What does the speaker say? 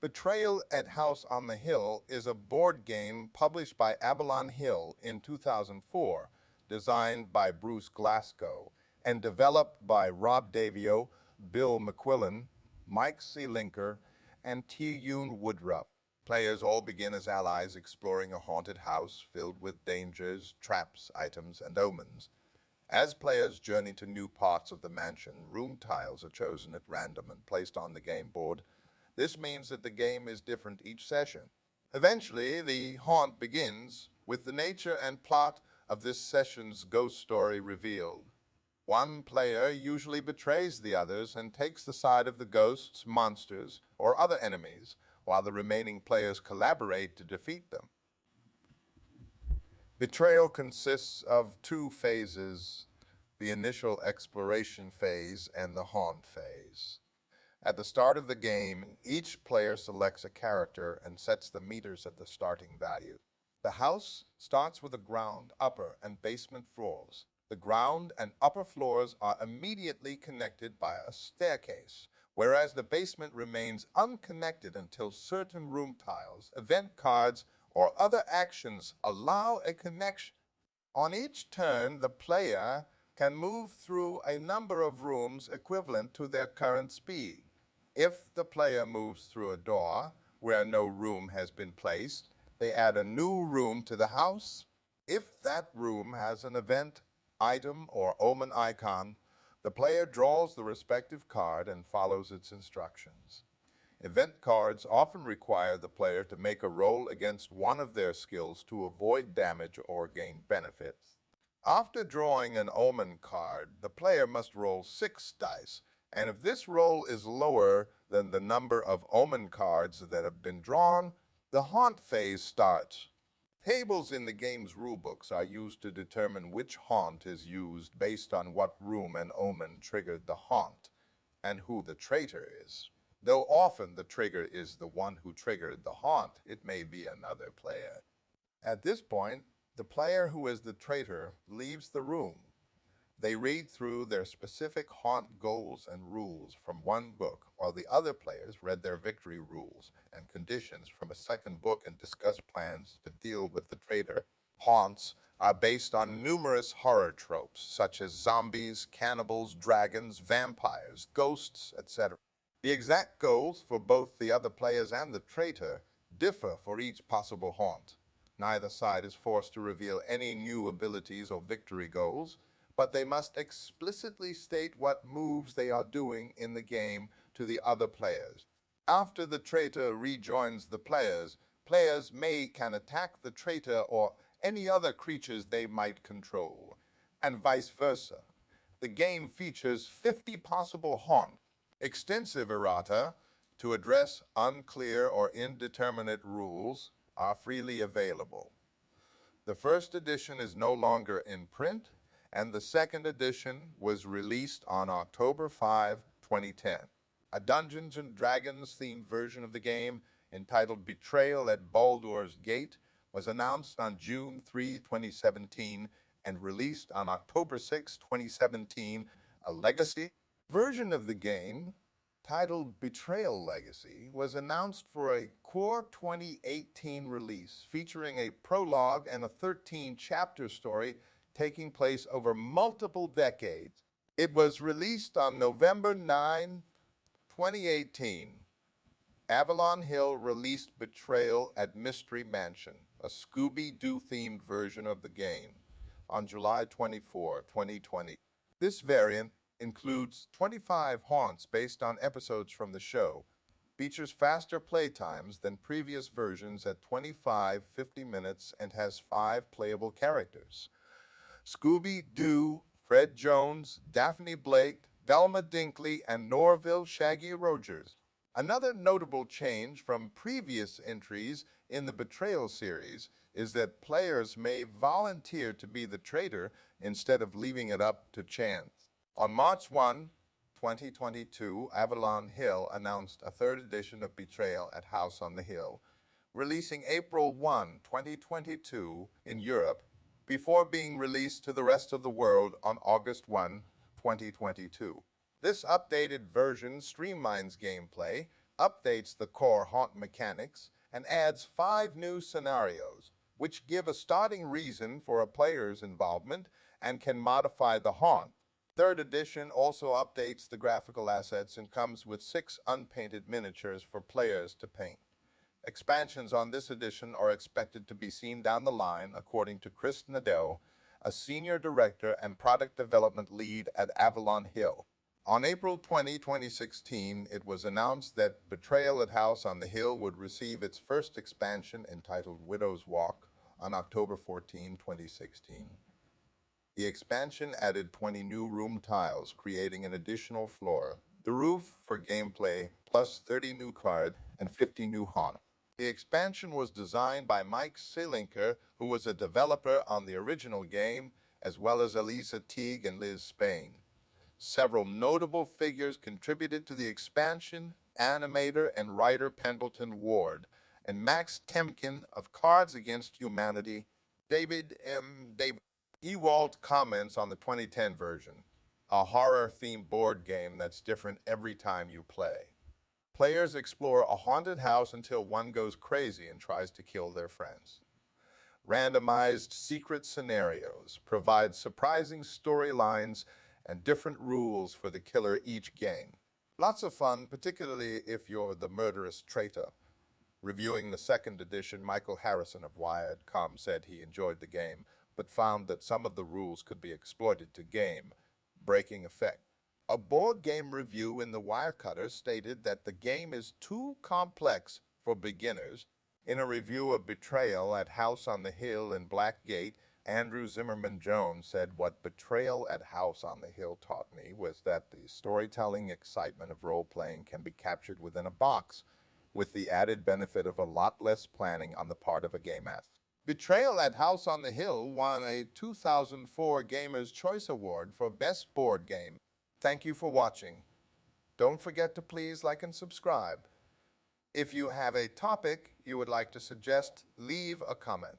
Betrayal at House on the Hill is a board game published by Avalon Hill in 2004, designed by Bruce Glasgow, and developed by Rob Davio, Bill McQuillan, Mike C. Linker, and T. Yoon Woodruff. Players all begin as allies exploring a haunted house filled with dangers, traps, items, and omens. As players journey to new parts of the mansion, room tiles are chosen at random and placed on the game board. This means that the game is different each session. Eventually, the haunt begins with the nature and plot of this session's ghost story revealed. One player usually betrays the others and takes the side of the ghosts, monsters, or other enemies, while the remaining players collaborate to defeat them. Betrayal consists of two phases: the initial exploration phase and the haunt phase. At the start of the game, each player selects a character and sets the meters at the starting value. The house starts with the ground, upper, and basement floors. The ground and upper floors are immediately connected by a staircase, whereas the basement remains unconnected until certain room tiles, event cards, or other actions allow a connection. On each turn, the player can move through a number of rooms equivalent to their current speed. If the player moves through a door where no room has been placed, they add a new room to the house. If that room has an event, item, or omen icon, the player draws the respective card and follows its instructions. Event cards often require the player to make a roll against one of their skills to avoid damage or gain benefits. After drawing an omen card, the player must roll 6 dice, and if this roll is lower than the number of omen cards that have been drawn, the haunt phase starts. Tables in the game's rulebooks are used to determine which haunt is used based on what room and omen triggered the haunt, and who the traitor is. Though often the trigger is the one who triggered the haunt, it may be another player. At this point, the player who is the traitor leaves the room. They read through their specific haunt goals and rules from one book, while the other players read their victory rules and conditions from a second book and discuss plans to deal with the traitor. Haunts are based on numerous horror tropes, such as zombies, cannibals, dragons, vampires, ghosts, etc. The exact goals for both the other players and the traitor differ for each possible haunt. Neither side is forced to reveal any new abilities or victory goals, but they must explicitly state what moves they are doing in the game to the other players. After the traitor rejoins the players, players can attack the traitor or any other creatures they might control, and vice versa. The game features 50 possible haunts. Extensive errata to address unclear or indeterminate rules are freely available. The first edition is no longer in print, and the second edition was released on October 5, 2010. A Dungeons and Dragons themed version of the game entitled Betrayal at Baldur's Gate was announced on June 3, 2017 and released on October 6, 2017. A legacy version of the game titled Betrayal Legacy was announced for a core 2018 release featuring a prologue and a 13-chapter story taking place over multiple decades. It was released on November 9, 2018. Avalon Hill released Betrayal at Mystery Mansion, a Scooby-Doo themed version of the game, on July 24, 2020. This variant includes 25 haunts based on episodes from the show, features faster playtimes than previous versions at 25, 50 minutes, and has 5 playable characters: Scooby-Doo, Fred Jones, Daphne Blake, Velma Dinkley, and Norville Shaggy Rogers. Another notable change from previous entries in the Betrayal series is that players may volunteer to be the traitor instead of leaving it up to chance. On March 1, 2022, Avalon Hill announced a third edition of Betrayal at House on the Hill, releasing April 1, 2022 in Europe, before being released to the rest of the world on August 1, 2022. This updated version streamlines gameplay, updates the core haunt mechanics and adds 5 new scenarios, which give a starting reason for a player's involvement and can modify the haunt. Third edition also updates the graphical assets and comes with 6 unpainted miniatures for players to paint. Expansions on this edition are expected to be seen down the line, according to Chris Nadeau, a senior director and product development lead at Avalon Hill. On April 2016, it was announced that Betrayal at House on the Hill would receive its first expansion entitled Widow's Walk on October 14, 2016. The expansion added 20 new room tiles, creating an additional floor, the roof for gameplay, plus 30 new cards and 50 new haunts. The expansion was designed by Mike Selinker, who was a developer on the original game, as well as Elisa Teague and Liz Spain. Several notable figures contributed to the expansion: animator and writer Pendleton Ward, and Max Temkin of Cards Against Humanity. David Ewald comments on the 2010 version, a horror-themed board game that's different every time you play. Players explore a haunted house until one goes crazy and tries to kill their friends. Randomized secret scenarios provide surprising storylines and different rules for the killer each game. Lots of fun, particularly if you're the murderous traitor. Reviewing the second edition, Michael Harrison of Wired.com said he enjoyed the game, but found that some of the rules could be exploited to game-breaking effect. A board game review in the Wirecutter stated that the game is too complex for beginners. In a review of Betrayal at House on the Hill in Blackgate, Andrew Zimmerman Jones said, "What Betrayal at House on the Hill taught me was that the storytelling excitement of role-playing can be captured within a box, with the added benefit of a lot less planning on the part of a game master." Betrayal at House on the Hill won a 2004 Gamer's Choice Award for Best Board Game. Thank you for watching. Don't forget to please like and subscribe. If you have a topic you would like to suggest, leave a comment.